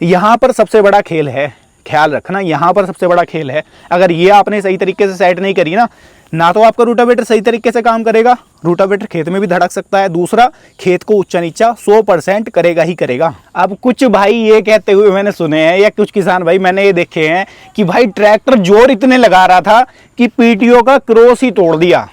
यहाँ पर सबसे बड़ा खेल है, ख्याल रखना, यहाँ पर सबसे बड़ा खेल है। अगर ये आपने सही तरीके से सेट नहीं करी ना तो आपका रूटावेटर सही तरीके से काम करेगा, रूटावेटर खेत में भी धड़क सकता है, दूसरा खेत को ऊंचा नीचा 100% करेगा ही करेगा। अब कुछ भाई ये कहते हुए मैंने सुने हैं, या कुछ किसान भाई मैंने ये देखे हैं कि भाई ट्रैक्टर जोर इतने लगा रहा था कि पीटीओ का क्रॉस ही तोड़ दिया।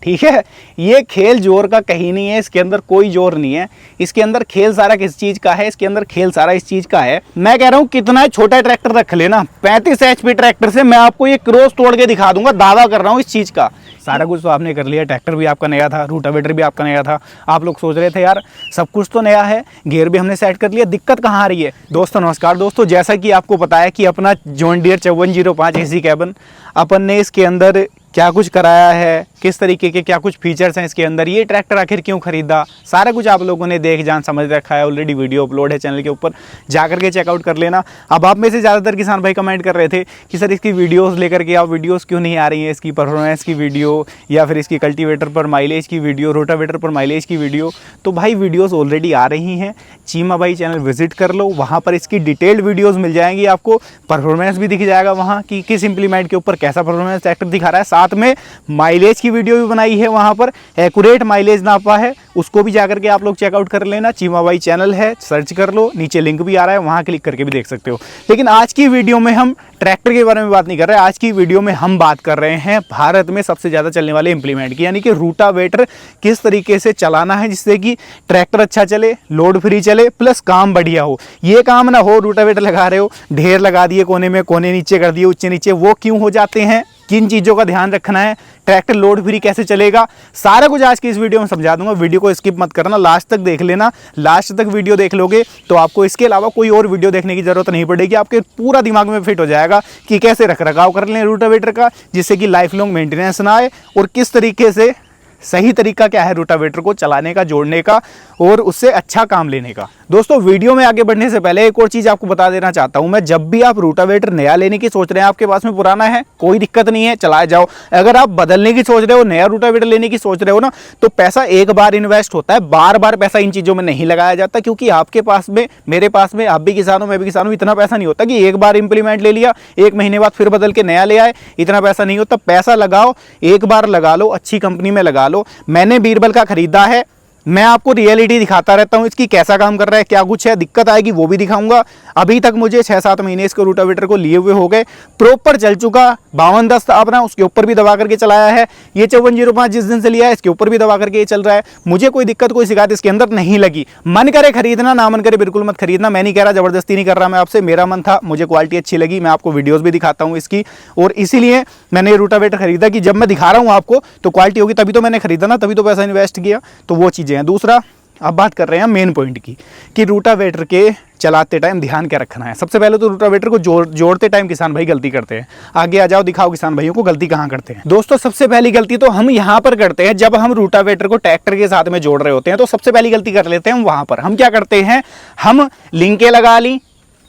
ठीक है, ये खेल जोर का कहीं नहीं है, इसके अंदर कोई जोर नहीं है। इसके अंदर खेल सारा किस चीज़ का है, इसके अंदर खेल सारा इस चीज़ का है। मैं कह रहा हूँ कितना छोटा ट्रैक्टर रख लेना, 35 HP ट्रैक्टर से मैं आपको ये क्रॉस तोड़ के दिखा दूंगा, दावा कर रहा हूँ इस चीज़ का। सारा कुछ तो आपने कर लिया, ट्रैक्टर भी आपका नया था, रूटावेटर भी आपका नया था। आप लोग सोच रहे थे यार सब कुछ तो नया है, गियर भी हमने सेट कर लिया, दिक्कत कहाँ आ रही है। दोस्तों नमस्कार दोस्तों, जैसा कि आपको पता है कि अपना जॉन डियर 5405 AC कैबिन अपन ने इसके अंदर क्या कुछ कराया है, किस तरीके के क्या कुछ फीचर्स हैं इसके अंदर, ये ट्रैक्टर आखिर क्यों खरीदा, सारा कुछ आप लोगों ने देख जान समझ रखा है। ऑलरेडी वीडियो अपलोड है चैनल के ऊपर, जाकर के चेकआउट कर लेना। अब आप में से ज़्यादातर किसान भाई कमेंट कर रहे थे कि सर इसकी वीडियोस लेकर के आप, वीडियोस क्यों नहीं आ रही हैं, इसकी परफॉर्मेंस की वीडियो या फिर इसकी कल्टीवेटर पर माइलेज की वीडियो, रोटावेटर पर माइलेज की वीडियो। तो भाई वीडियोज़ ऑलरेडी आ रही हैं, चीमा भाई चैनल विजिट कर लो, वहाँ पर इसकी डिटेल्ड वीडियोज़ मिल जाएंगी आपको, परफॉर्मेंस भी दिख जाएगा वहाँ कि किस इंप्लीमेंट के ऊपर कैसा परफॉर्मेंस ट्रैक्टर दिखा रहा है। साथ में माइलेज की वीडियो भी बनाई है, वहाँ पर एक्यूरेट माइलेज नापा है, उसको भी जाकर के आप लोग चेकआउट कर लेना। चीमा भाई चैनल है, सर्च कर लो, नीचे लिंक भी आ रहा है, वहाँ क्लिक करके भी देख सकते हो। लेकिन आज की वीडियो में हम ट्रैक्टर के बारे में बात नहीं कर रहे, आज की वीडियो में हम बात कर रहे हैं भारत में सबसे ज़्यादा चलने वाले इंप्लीमेंट की, यानी कि रूटावेटर किस तरीके से चलाना है जिससे कि ट्रैक्टर अच्छा चले, लोड फ्री चले, प्लस काम बढ़िया हो। ये काम ना हो रूटावेटर लगा रहे हो, ढेर लगा दिए कोने में, कोने नीचे कर दिए ऊंचे नीचे, वो क्यों हो जाते हैं, किन चीज़ों का ध्यान रखना है, ट्रैक्टर लोड फ्री कैसे चलेगा, सारा कुछ आज की इस वीडियो में समझा दूंगा। वीडियो को स्किप मत करना, लास्ट तक देख लेना। लास्ट तक वीडियो देख लोगे तो आपको इसके अलावा कोई और वीडियो देखने की जरूरत नहीं पड़ेगी, आपके पूरा दिमाग में फिट हो जाएगा कि कैसे रख रखाव कर लें रूटावेटर का जिससे कि लाइफ लॉन्ग मेंटेनेंस ना आए, और किस तरीके से सही तरीका क्या है रूटावेटर को चलाने का, जोड़ने का और उससे अच्छा काम लेने का। दोस्तों वीडियो में आगे बढ़ने से पहले एक और चीज़ आपको बता देना चाहता हूं मैं, जब भी आप रूटावेटर नया लेने की सोच रहे हैं, आपके पास में पुराना है कोई दिक्कत नहीं है, चलाए जाओ। अगर आप बदलने की सोच रहे हो, नया रूटावेटर लेने की सोच रहे हो ना, तो पैसा एक बार इन्वेस्ट होता है, बार बार पैसा इन चीज़ों में नहीं लगाया जाता, क्योंकि आपके पास में, मेरे पास में, आप भी किसान हो, मैं भी किसान हूँ, इतना पैसा नहीं होता कि एक बार इंप्लीमेंट ले लिया, 1 महीने बाद फिर बदल के नया ले आए, इतना पैसा नहीं होता। पैसा लगाओ, एक बार लगा लो, अच्छी कंपनी में लगा लो। मैंने बीरबल का खरीदा है, मैं आपको रियलिटी दिखाता रहता हूँ इसकी, कैसा काम कर रहा है, क्या कुछ है, दिक्कत आएगी वो भी दिखाऊंगा। अभी तक मुझे 6-7 महीने इसको रूटावेटर को लिए हुए हो गए, प्रॉपर चल चुका। 5210 अपना उसके ऊपर भी दबा करके चलाया है, ये 5405 जिस दिन से लिया है इसके ऊपर भी दबा करके ये चल रहा है। मुझे कोई दिक्कत, कोई शिकायत इसके अंदर नहीं लगी। मन करे खरीदना, ना मन करे बिल्कुल मत खरीदना। मैं नहीं कह रहा, जबरदस्ती नहीं कर रहा मैं आपसे, मेरा मन था, मुझे क्वालिटी अच्छी लगी, मैं आपको वीडियोज़ भी दिखाता हूँ इसकी, और इसीलिए मैंने ये रूटावेटर खरीदा कि जब मैं दिखा रहा हूँ आपको तो क्वालिटी होगी, तभी तो मैंने खरीदा ना, तभी तो पैसा इन्वेस्ट किया। तो वो चीज़ें हैं। दूसरा, अब बात कर रहे हैं मेन पॉइंट की कि रूटावेटर के चलाते टाइम ध्यान क्या रखना है। सबसे पहले तो रूटावेटर को जोड़ते टाइम किसान भाई गलती करते हैं। आगे आ जाओ, दिखाओ किसान भाइयों को गलती कहाँ करते हैं। दोस्तों सबसे पहली गलती तो हम यहाँ पर करते हैं, जब हम रूटावेटर को ट्रैक्टर के साथ में जोड़ रहे होते हैं तो सबसे पहली गलती कर लेते हैं हम वहाँ पर। हम क्या करते हैं, हम लिंकें लगा ली,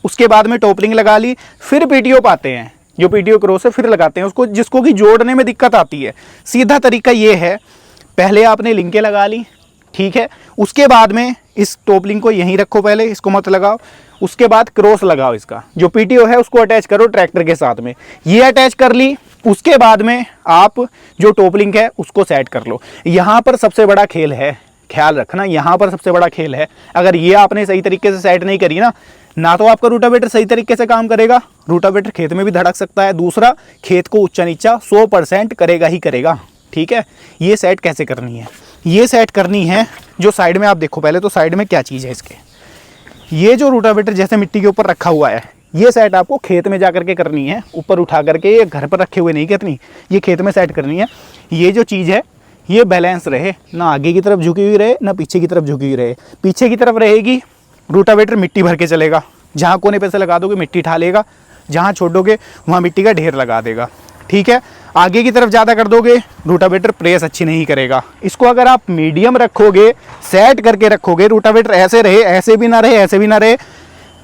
उसके बाद में टॉपलिंग लगा ली, फिर पीटीओ पाते हैं, जो पीटीओ क्रॉस है फिर लगाते हैं उसको, जिसको कि जोड़ने में दिक्कत आती है। सीधा तरीका ये है, पहले आपने लिंकें लगा ली, ठीक है, उसके बाद में इस टॉपलिंग को यहीं रखो, पहले इसको मत लगाओ, उसके बाद क्रॉस लगाओ, इसका जो पीटीओ है उसको अटैच करो ट्रैक्टर के साथ में, ये अटैच कर ली। उसके बाद में आप जो टॉपलिंग है उसको सेट कर लो। यहाँ पर सबसे बड़ा खेल है, ख्याल रखना, यहाँ पर सबसे बड़ा खेल है। अगर ये आपने सही तरीके से सेट नहीं करी ना तो आपका रूटावेटर सही तरीके से काम करेगा, रूटावेटर खेत में भी धड़क सकता है, दूसरा खेत को ऊंचा नीचा 100% करेगा ही करेगा। ठीक है, ये सेट कैसे करनी है, ये सेट करनी है, जो साइड में आप देखो पहले तो साइड में क्या चीज़ है इसके, ये जो रूटावेटर जैसे मिट्टी के ऊपर रखा हुआ है, ये सेट आपको खेत में जा करके करनी है, ऊपर उठा करके, ये घर पर रखे हुए नहीं करनी, ये खेत में सेट करनी है। ये जो चीज़ है ये बैलेंस रहे, ना आगे की तरफ झुकी हुई रहे ना पीछे की तरफ झुकी हुई रहे। पीछे की तरफ रहेगी, रूटावेटर मिट्टी भर के चलेगा, जहाँ कोने पे से लगा दोगे मिट्टी ठा लेगा, जहाँ छोड़ोगे वहाँ मिट्टी का ढेर लगा देगा। ठीक है, आगे की तरफ ज़्यादा कर दोगे रूटावेटर प्रेस अच्छी नहीं करेगा। इसको अगर आप मीडियम रखोगे, सेट करके रखोगे, रूटावेटर ऐसे रहे, ऐसे भी ना रहे, ऐसे भी ना रहे,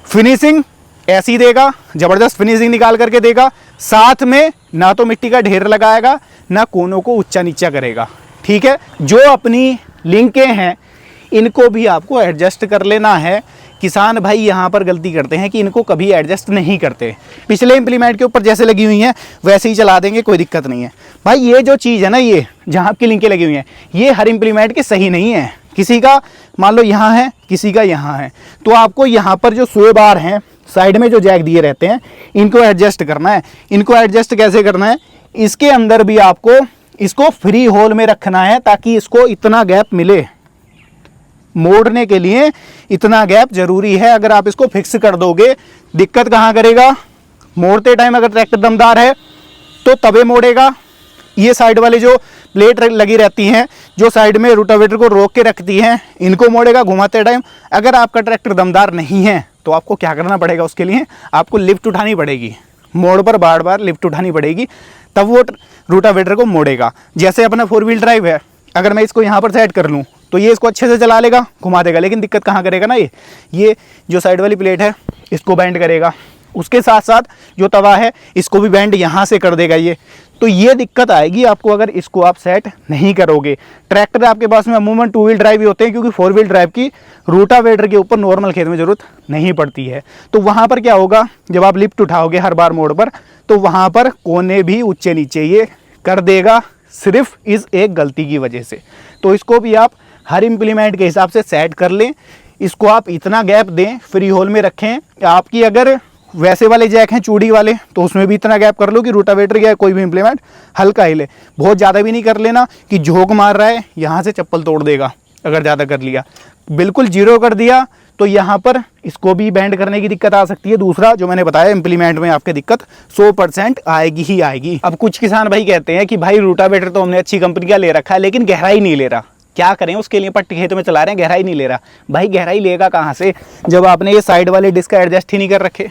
फिनिशिंग ऐसी देगा, ज़बरदस्त फिनिशिंग निकाल करके देगा, साथ में ना तो मिट्टी का ढेर लगाएगा ना कोनों को ऊंचा नीचा करेगा। ठीक है, जो अपनी लिंकें हैं इनको भी आपको एडजस्ट कर लेना है किसान भाई यहाँ पर गलती करते हैं कि इनको कभी एडजस्ट नहीं करते। पिछले इम्प्लीमेंट के ऊपर जैसे लगी हुई हैं वैसे ही चला देंगे, कोई दिक्कत नहीं है। भाई ये जो चीज़ है ना, ये जहाँ आपकी लिंकें लगी हुई हैं, ये हर इम्प्लीमेंट के सही नहीं है। किसी का मान लो यहाँ है, किसी का यहाँ है, तो आपको यहाँ पर जो स्वे बार हैं साइड में जो जैक दिए रहते हैं, इनको एडजस्ट करना है। इनको एडजस्ट कैसे करना है, इसके अंदर भी आपको इसको फ्री होल में रखना है ताकि इसको इतना गैप मिले। मोड़ने के लिए इतना गैप जरूरी है। अगर आप इसको फिक्स कर दोगे, दिक्कत कहाँ करेगा, मोड़ते टाइम अगर ट्रैक्टर दमदार है तो तबे मोड़ेगा। ये साइड वाले जो प्लेट लगी रहती हैं, जो साइड में रोटावेटर को रोक के रखती हैं, इनको मोड़ेगा घुमाते टाइम। अगर आपका ट्रैक्टर दमदार नहीं है तो आपको क्या करना पड़ेगा, उसके लिए आपको लिफ्ट उठानी पड़ेगी, मोड़ पर बार बार लिफ्ट उठानी पड़ेगी, तब वो रोटावेटर को मोड़ेगा। जैसे अपना 4 व्हील ड्राइव है, अगर मैं इसको यहाँ पर सेट कर लूँ तो ये इसको अच्छे से चला लेगा, घुमा देगा, लेकिन दिक्कत कहाँ करेगा ना, ये जो साइड वाली प्लेट है इसको बैंड करेगा। उसके साथ साथ जो तवा है इसको भी बैंड यहाँ से कर देगा ये। तो ये दिक्कत आएगी आपको अगर इसको आप सेट नहीं करोगे। ट्रैक्टर आपके पास में अमूमन 2 व्हील ड्राइव ही होते हैं, क्योंकि 4 व्हील ड्राइव की रोटावेटर के ऊपर नॉर्मल खेत में ज़रूरत नहीं पड़ती है। तो वहाँ पर क्या होगा, जब आप लिफ्ट उठाओगे हर बार मोड़ पर, तो वहाँ पर कोने भी ऊंचे नीचे ये कर देगा, सिर्फ इस एक गलती की वजह से। तो इसको भी आप हर इम्प्लीमेंट के हिसाब से सेट कर लें। इसको आप इतना गैप दें, फ्री होल में रखें। आपकी अगर वैसे वाले जैक हैं चूड़ी वाले, तो उसमें भी इतना गैप कर लो कि रोटावेटर या कोई भी इम्प्लीमेंट हल्का हिले। बहुत ज़्यादा भी नहीं कर लेना कि झोंक मार रहा है यहाँ से चप्पल तोड़ देगा। अगर ज़्यादा कर लिया, बिल्कुल जीरो कर दिया, तो यहाँ पर इसको भी बैंड करने की दिक्कत आ सकती है। दूसरा जो मैंने बताया, इम्प्लीमेंट में आपकी दिक्कत 100% आएगी ही आएगी। अब कुछ किसान भाई कहते हैं कि भाई रोटावेटर तो हमने अच्छी कंपनी का ले रखा है, लेकिन गहराई नहीं ले रहा। क्या करें, उसके लिए पट्टी खेत में चला रहे हैं, गहराई नहीं ले रहा। भाई गहराई लेगा कहाँ से, जब आपने ये साइड वाले डिस्क एडजस्ट ही नहीं कर रखे।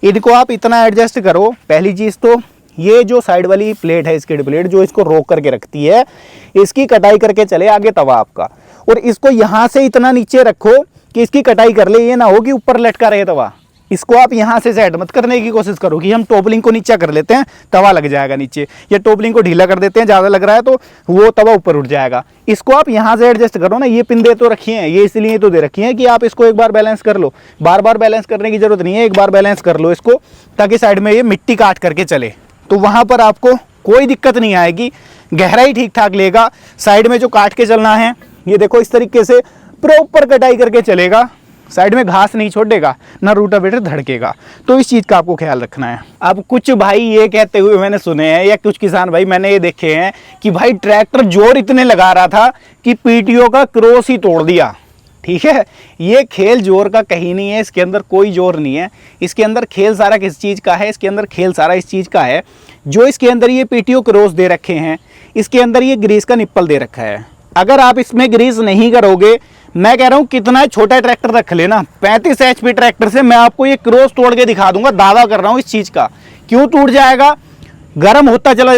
इनको आप इतना एडजस्ट करो। पहली चीज़ तो ये जो साइड वाली प्लेट है, स्किड प्लेट जो इसको रोक करके रखती है, इसकी कटाई करके चले आगे तवा आपका। और इसको यहाँ से इतना नीचे रखो कि इसकी कटाई कर ले, ये ना हो कि ऊपर लटका रहे तवा। इसको आप यहाँ से सेट मत करने की कोशिश करो कि हम टॉपलिंग को नीचा कर लेते हैं, तवा लग जाएगा नीचे, या टॉपलिंग को ढीला कर देते हैं, ज़्यादा लग रहा है तो वो तवा ऊपर उठ जाएगा। इसको आप यहाँ से एडजस्ट करो ना। ये पिन दे तो रखी हैं, ये इसलिए तो दे रखी हैं कि आप इसको एक बार बैलेंस कर लो। बार बार बैलेंस करने की जरूरत नहीं है, एक बार बैलेंस कर लो इसको, ताकि साइड में ये मिट्टी काट करके चले। तो वहाँ पर आपको कोई दिक्कत नहीं आएगी, गहराई ठीक ठाक लेगा। साइड में जो काट के चलना है, ये देखो इस तरीके से प्रॉपर कटाई करके चलेगा, साइड में घास नहीं छोड़ेगा, ना रोटावेटर धड़केगा। तो इस चीज़ का आपको ख्याल रखना है। अब कुछ भाई ये कहते हुए मैंने सुने हैं, या कुछ किसान भाई मैंने ये देखे हैं कि भाई ट्रैक्टर जोर इतने लगा रहा था कि पीटीओ का क्रॉस ही तोड़ दिया। ठीक है, ये खेल जोर का कहीं नहीं है, इसके अंदर कोई जोर नहीं है। इसके अंदर खेल सारा किस चीज़ का है, इसके अंदर खेल सारा इस चीज़ का है, जो इसके अंदर ये पीटीओ क्रॉस दे रखे हैं, इसके अंदर ये ग्रीस का निप्पल दे रखा है। अगर आप इसमें ग्रीस नहीं करोगे, मैं कह रहा हूं कितना छोटा ट्रैक्टर रख लेना, 35 HP ट्रैक्टर से मैं आपको ये क्रॉस तोड़ के दिखा दूंगा, दावा कर रहा हूं इस चीज का। क्यों टूट जाएगा, गर्म होता चला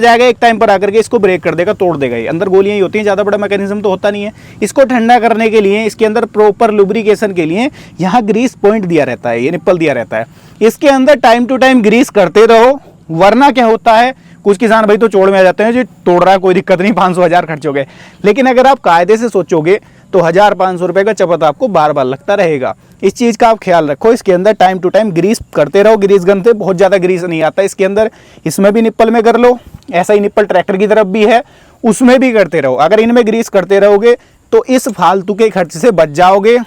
जाएगा, एक टाइम पर आकर के इसको ब्रेक कर देगा, तोड़ देगा। ये अंदर गोलियां ही होती हैं, ज़्यादा बड़ा मैकेनिज्म तो होता नहीं है। इसको ठंडा करने के लिए, इसके अंदर प्रॉपर लुब्रिकेशन के लिए यहाँ ग्रीस पॉइंट दिया रहता है, ये निप्पल दिया रहता है। इसके अंदर टाइम टू टाइम ग्रीस करते रहो, वरना क्या होता है, कुछ किसान भाई तो चोड़ में आ जाते हैं, जो तोड़ रहा है कोई दिक्कत नहीं, 500-1000 खर्च हो गए। लेकिन अगर आप कायदे से सोचोगे तो 1000-500 रुपए का चपत आपको बार बार लगता रहेगा। इस चीज़ का आप ख्याल रखो, इसके अंदर टाइम टू टाइम ग्रीस करते रहो। ग्रीस गन से बहुत ज़्यादा ग्रीस नहीं आता इसके अंदर, इसमें भी निप्पल में कर लो, ऐसा ही निप्पल ट्रैक्टर की तरफ भी है, उसमें भी करते रहो। अगर इनमें ग्रीस करते रहोगे तो इस फालतू के खर्च से बच जाओगे,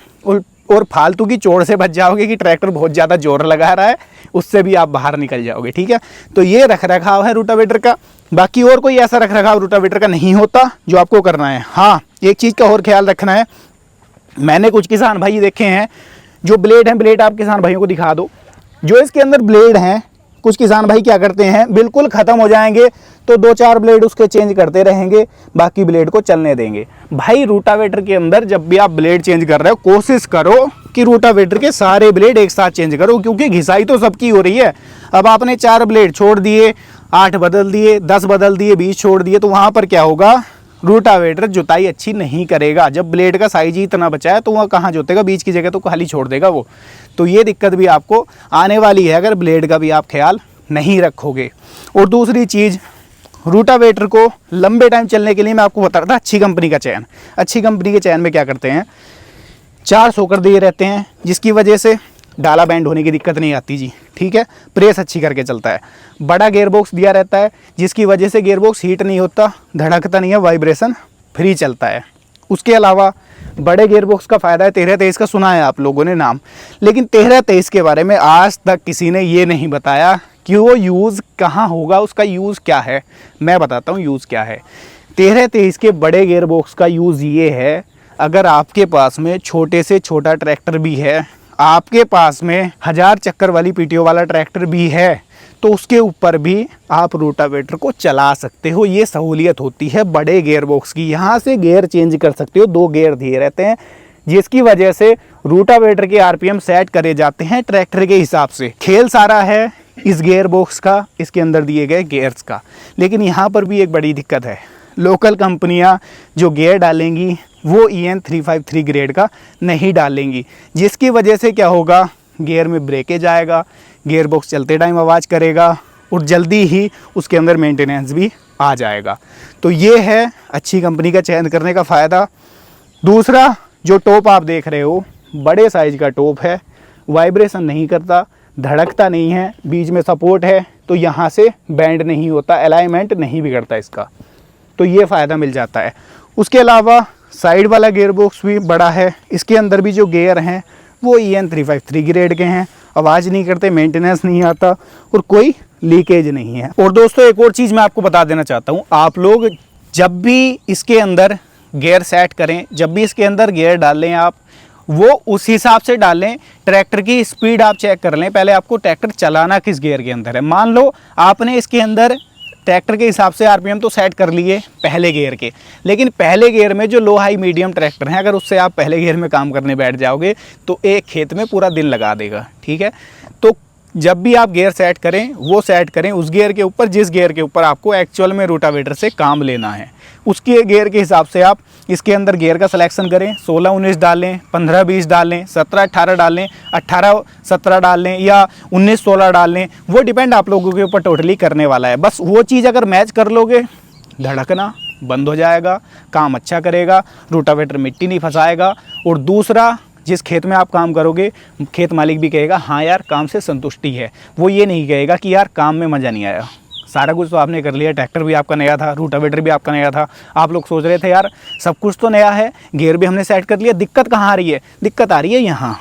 और फालतू की चोट से बच जाओगे कि ट्रैक्टर बहुत ज़्यादा जोर लगा रहा है, उससे भी आप बाहर निकल जाओगे। ठीक है, तो ये रख रखाव है रोटावेटर का। बाकी और कोई ऐसा रख रखाव रोटावेटर का नहीं होता जो आपको करना है। हाँ, एक चीज़ का और ख्याल रखना है, मैंने कुछ किसान भाई देखे हैं, जो ब्लेड हैं, ब्लेड आप किसान भाइयों को दिखा दो, जो इसके अंदर ब्लेड हैं, कुछ किसान भाई क्या करते हैं, बिल्कुल ख़त्म हो जाएंगे तो 2-4 ब्लेड उसके चेंज करते रहेंगे, बाकी ब्लेड को चलने देंगे। भाई रोटावेटर के अंदर जब भी आप ब्लेड चेंज कर रहे हो, कोशिश करो कि रोटावेटर के सारे ब्लेड एक साथ चेंज करो, क्योंकि घिसाई तो सबकी हो रही है। अब आपने 4 ब्लेड छोड़ दिए, 8 बदल दिए, 10 बदल दिए, 20 छोड़ दिए, तो वहाँ पर क्या होगा, रोटावेटर जुताई अच्छी नहीं करेगा। जब ब्लेड का साइज ही इतना बचा है तो वह कहाँ जोतेगा, बीच की जगह तो खाली छोड़ देगा वो। तो ये दिक्कत भी आपको आने वाली है अगर ब्लेड का भी आप ख्याल नहीं रखोगे। और दूसरी चीज़, रोटावेटर को लंबे टाइम चलने के लिए मैं आपको बता रहा था, अच्छी कंपनी का चयन। अच्छी कंपनी के चयन में क्या करते हैं, 4 शॉकर दिए रहते हैं, जिसकी वजह से डाला बैंड होने की दिक्कत नहीं आती जी, ठीक है। प्रेस अच्छी करके चलता है। बड़ा गियर बॉक्स दिया रहता है, जिसकी वजह से गियर बॉक्स हीट नहीं होता, धड़कता नहीं है, वाइब्रेशन फ्री चलता है। उसके अलावा बड़े गियर बॉक्स का फ़ायदा है, 1323 का सुना है आप लोगों ने नाम, लेकिन 1323 के बारे में आज तक किसी ने ये नहीं बताया कि वो यूज़ कहाँ होगा, उसका यूज़ क्या है। मैं बताता हूँ यूज़ क्या है। 1323 के बड़े गियर बॉक्स का यूज़ ये है, अगर आपके पास में छोटे से छोटा ट्रैक्टर भी है, आपके पास में 1000 चक्कर वाली पीटीओ वाला ट्रैक्टर भी है, तो उसके ऊपर भी आप रोटावेटर को चला सकते हो। ये सहूलियत होती है बड़े गियर बॉक्स की। यहाँ से गियर चेंज कर सकते हो, 2 गियर दिए रहते हैं, जिसकी वजह से रोटावेटर के आरपीएम सेट करे जाते हैं ट्रैक्टर के हिसाब से। खेल सारा है इस गियर बॉक्स का, इसके अंदर दिए गए गियर्स का। लेकिन यहाँ पर भी एक बड़ी दिक्कत है, लोकल कंपनियाँ जो गियर डालेंगी वो EN 353 ग्रेड का नहीं डालेंगी, जिसकी वजह से क्या होगा, गियर में ब्रेकेज आएगा, गियर बॉक्स चलते टाइम आवाज़ करेगा और जल्दी ही उसके अंदर मेंटेनेंस भी आ जाएगा। तो ये है अच्छी कंपनी का चयन करने का फ़ायदा। दूसरा, जो टॉप आप देख रहे हो बड़े साइज का टॉप है, वाइब्रेशन नहीं करता, धड़कता नहीं है, बीच में सपोर्ट है, तो यहाँ से बैंड नहीं होता, अलाइनमेंट नहीं बिगड़ता इसका, तो ये फ़ायदा मिल जाता है। उसके अलावा साइड वाला गियर बॉक्स भी बड़ा है, इसके अंदर भी जो गियर हैं वो EN 353 ग्रेड के हैं, आवाज़ नहीं करते, मेंटेनेंस नहीं आता और कोई लीकेज नहीं है। और दोस्तों एक और चीज़ मैं आपको बता देना चाहता हूँ, आप लोग जब भी इसके अंदर गियर सेट करें, जब भी इसके अंदर गियर डालें, आप वो उस हिसाब से डालें। ट्रैक्टर की स्पीड आप चेक कर लें, पहले आपको ट्रैक्टर चलाना किस गियर के अंदर है। मान लो आपने इसके अंदर ट्रैक्टर के हिसाब से आरपीएम तो सेट कर लिए पहले गियर के, लेकिन पहले गियर में जो लो हाई मीडियम ट्रैक्टर हैं, अगर उससे आप पहले गियर में काम करने बैठ जाओगे तो एक खेत में पूरा दिन लगा देगा, ठीक है। तो जब भी आप गियर सेट करें, वो सेट करें उस गियर के ऊपर जिस गियर के ऊपर आपको एक्चुअल में रोटावेटर से काम लेना है, उसके गियर के हिसाब से आप इसके अंदर गियर का सिलेक्शन करें। 16-19 डालें, 15-20 डालें, 17-18 डालें, 18-17 डालें या 19-16 डालें, वो डिपेंड आप लोगों के ऊपर टोटली करने वाला है। बस वो चीज़ अगर मैच कर लोगे, धड़कना बंद हो जाएगा, काम अच्छा करेगा, रोटावेटर मिट्टी नहीं फंसाएगा। और दूसरा, जिस खेत में आप काम करोगे, खेत मालिक भी कहेगा हाँ यार काम से संतुष्टि है, वो ये नहीं कहेगा कि यार काम में मज़ा नहीं आया। सारा कुछ तो आपने कर लिया, ट्रैक्टर भी आपका नया था, रोटावेटर भी आपका नया था, आप लोग सोच रहे थे यार सब कुछ तो नया है, गियर भी हमने सेट कर लिया, दिक्कत कहाँ आ रही है? दिक्कत आ रही है यहाँ,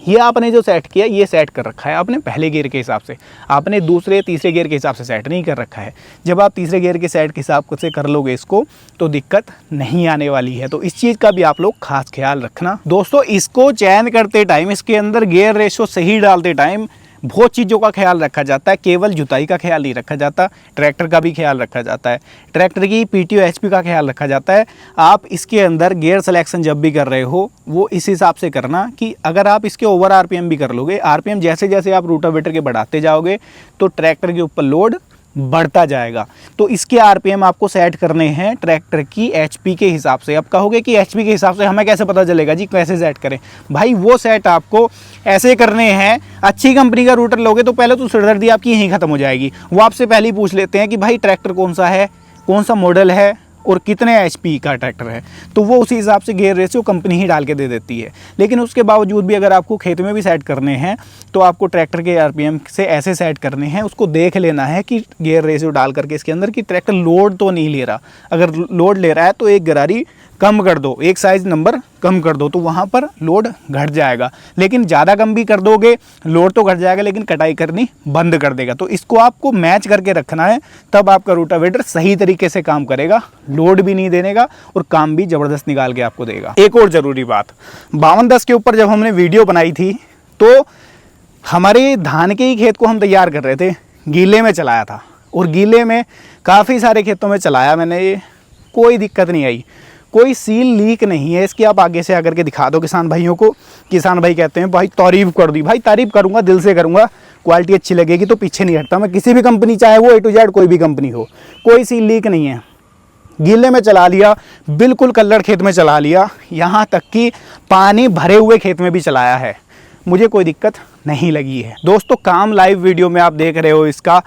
ये आपने जो सेट किया ये सेट कर रखा है आपने पहले गियर के हिसाब से, आपने दूसरे तीसरे गियर के हिसाब से सेट नहीं कर रखा है। जब आप तीसरे गियर के सेट के हिसाब से कर लोगे इसको, तो दिक्कत नहीं आने वाली है। तो इस चीज़ का भी आप लोग खास ख्याल रखना। दोस्तों इसको चयन करते टाइम, इसके अंदर गियर रेशो सही डालते टाइम बहुत चीज़ों का ख्याल रखा जाता है, केवल जुताई का ख्याल नहीं रखा जाता, ट्रैक्टर का भी ख्याल रखा जाता है, ट्रैक्टर की पीटीओ एचपी का ख्याल रखा जाता है। आप इसके अंदर गियर सिलेक्शन जब भी कर रहे हो वो इस हिसाब से करना कि अगर आप इसके ओवर आरपीएम भी कर लोगे, आरपीएम जैसे जैसे आप रोटावेटर के बढ़ाते जाओगे तो ट्रैक्टर के ऊपर लोड बढ़ता जाएगा। तो इसके आरपीएम आपको सेट करने हैं ट्रैक्टर की एचपी के हिसाब से। अब कहोगे कि एचपी के हिसाब से हमें कैसे पता चलेगा जी, कैसे सेट करें? भाई वो सेट आपको ऐसे करने हैं, अच्छी कंपनी का रूटर लोगे तो पहले तो सिरदर्दी आपकी यहीं ख़त्म हो जाएगी। वो आपसे पहले ही पूछ लेते हैं कि भाई ट्रैक्टर कौन सा है, कौन सा मॉडल है और कितने एचपी का ट्रैक्टर है, तो वो उसी हिसाब से गियर रेशियो कंपनी ही डाल के दे देती है। लेकिन उसके बावजूद भी अगर आपको खेत में भी सेट करने हैं तो आपको ट्रैक्टर के आरपीएम से ऐसे सेट करने हैं, उसको देख लेना है कि गियर रेशियो डाल करके इसके अंदर कि ट्रैक्टर लोड तो नहीं ले रहा। अगर लोड ले रहा है तो एक गरारी कम कर दो, एक साइज नंबर कम कर दो, तो वहाँ पर लोड घट जाएगा। लेकिन ज़्यादा कम भी कर दोगे लोड तो घट जाएगा, लेकिन कटाई करनी बंद कर देगा। तो इसको आपको मैच करके रखना है, तब आपका रोटावेटर सही तरीके से काम करेगा, लोड भी नहीं देगा और काम भी ज़बरदस्त निकाल के आपको देगा। एक और ज़रूरी बात, 5210 के ऊपर जब हमने वीडियो बनाई थी तो हमारे धान के ही खेत को हम तैयार कर रहे थे, गीले में चलाया था और गीले में काफ़ी सारे खेतों में चलाया मैंने, ये कोई दिक्कत नहीं आई, कोई सील लीक नहीं है इसकी। आप आगे से आकर के दिखा दो किसान भाइयों को, किसान भाई कहते हैं भाई तारीफ़ कर दी, भाई तारीफ़ करूंगा, दिल से करूंगा, क्वालिटी अच्छी लगेगी तो पीछे नहीं हटता मैं, किसी भी कंपनी चाहे वो A to Z कोई भी कंपनी हो, कोई सील लीक नहीं है। गीले में चला लिया, बिल्कुल कल्लड़ खेत में चला लिया, यहाँ तक कि पानी भरे हुए खेत में भी चलाया है, मुझे कोई दिक्कत नहीं लगी है। दोस्तों काम लाइव वीडियो में आप देख रहे हो इसका।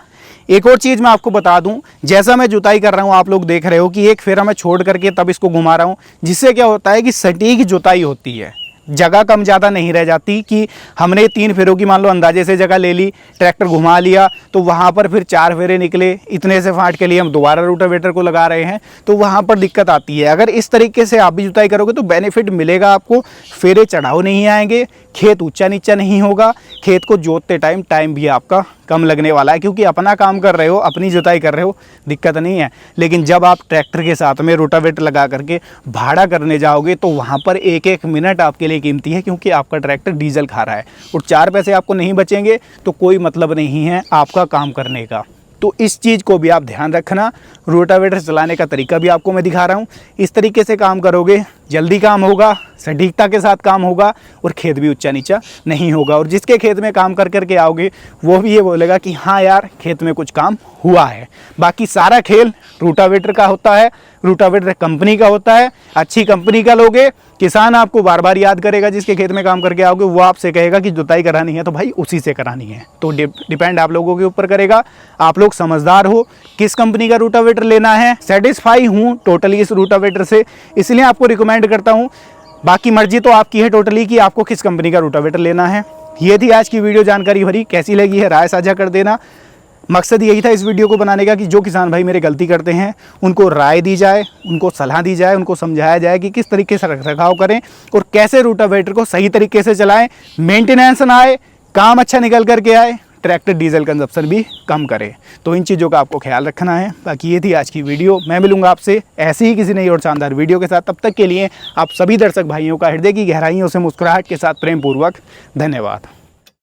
एक और चीज़ मैं आपको बता दूं, जैसा मैं जुताई कर रहा हूं आप लोग देख रहे हो कि एक फेरा मैं छोड़ करके तब इसको घुमा रहा हूं, जिससे क्या होता है कि सटीक जुताई होती है। जगह कम ज़्यादा नहीं रह जाती कि हमने 3 फेरों की मान लो अंदाजे से जगह ले ली, ट्रैक्टर घुमा लिया, तो वहाँ पर फिर 4 फेरे निकले, इतने से फाट के लिए हम दोबारा रोटावेटर को लगा रहे हैं, तो वहाँ पर दिक्कत आती है। अगर इस तरीके से आप भी जुताई करोगे तो बेनिफिट मिलेगा आपको, फेरे चढ़ाव नहीं आएंगे, खेत ऊंचा नीचा नहीं होगा, खेत को जोतते टाइम भी आपका कम लगने वाला है, क्योंकि अपना काम कर रहे हो, अपनी जुताई कर रहे हो, दिक्कत नहीं है। लेकिन जब आप ट्रैक्टर के साथ में रोटावेटर लगा करके भाड़ा करने जाओगे तो वहाँ पर एक एक मिनट आपके लिए कीमती है, क्योंकि आपका ट्रैक्टर डीजल खा रहा है और 4 पैसे आपको नहीं बचेंगे तो कोई मतलब नहीं है आपका काम करने का। तो इस चीज़ को भी आप ध्यान रखना। रोटावेटर चलाने का तरीका भी आपको मैं दिखा रहा हूँ, इस तरीके से काम करोगे, जल्दी काम होगा, सटीकता के साथ काम होगा और खेत भी ऊंचा नीचा नहीं होगा। और जिसके खेत में काम कर करके आओगे वो भी ये बोलेगा कि हाँ यार खेत में कुछ काम हुआ है। बाकी सारा खेल रोटावेटर का होता है, रोटावेटर कंपनी का होता है। अच्छी कंपनी का लोगे, किसान आपको बार बार याद करेगा, जिसके खेत में काम करके आओगे वो आपसे कहेगा कि जुताई करानी है तो भाई उसी से करानी है। तो डिपेंड आप लोगों के ऊपर करेगा, आप लोग समझदार हो, किस कंपनी का रोटावेटर लेना है। सेटिस्फाई हूँ टोटली इस रोटावेटर से, इसलिए आपको रिकमेंड करता हूँ। बाकी मर्जी तो आपकी है टोटली कि आपको किस कंपनी का रोटावेटर लेना है। ये थी आज की वीडियो जानकारी भरी, कैसी लगी है राय साझा कर देना। मकसद यही था इस वीडियो को बनाने का कि जो किसान भाई मेरे गलती करते हैं उनको राय दी जाए, उनको सलाह दी जाए, उनको समझाया जाए कि किस तरीके से रखरखाव करें और कैसे रोटावेटर को सही तरीके से चलाएं, मेंटेनेंस ना आए, काम अच्छा निकल करके आए, ट्रैक्टर डीजल कंजप्शन भी कम करे। तो इन चीज़ों का आपको ख्याल रखना है। बाकी ये थी आज की वीडियो, मैं मिलूंगा आपसे ऐसी ही किसी नई और शानदार वीडियो के साथ। तब तक के लिए आप सभी दर्शक भाइयों का हृदय की गहराइयों से मुस्कुराहट के साथ प्रेम पूर्वक धन्यवाद।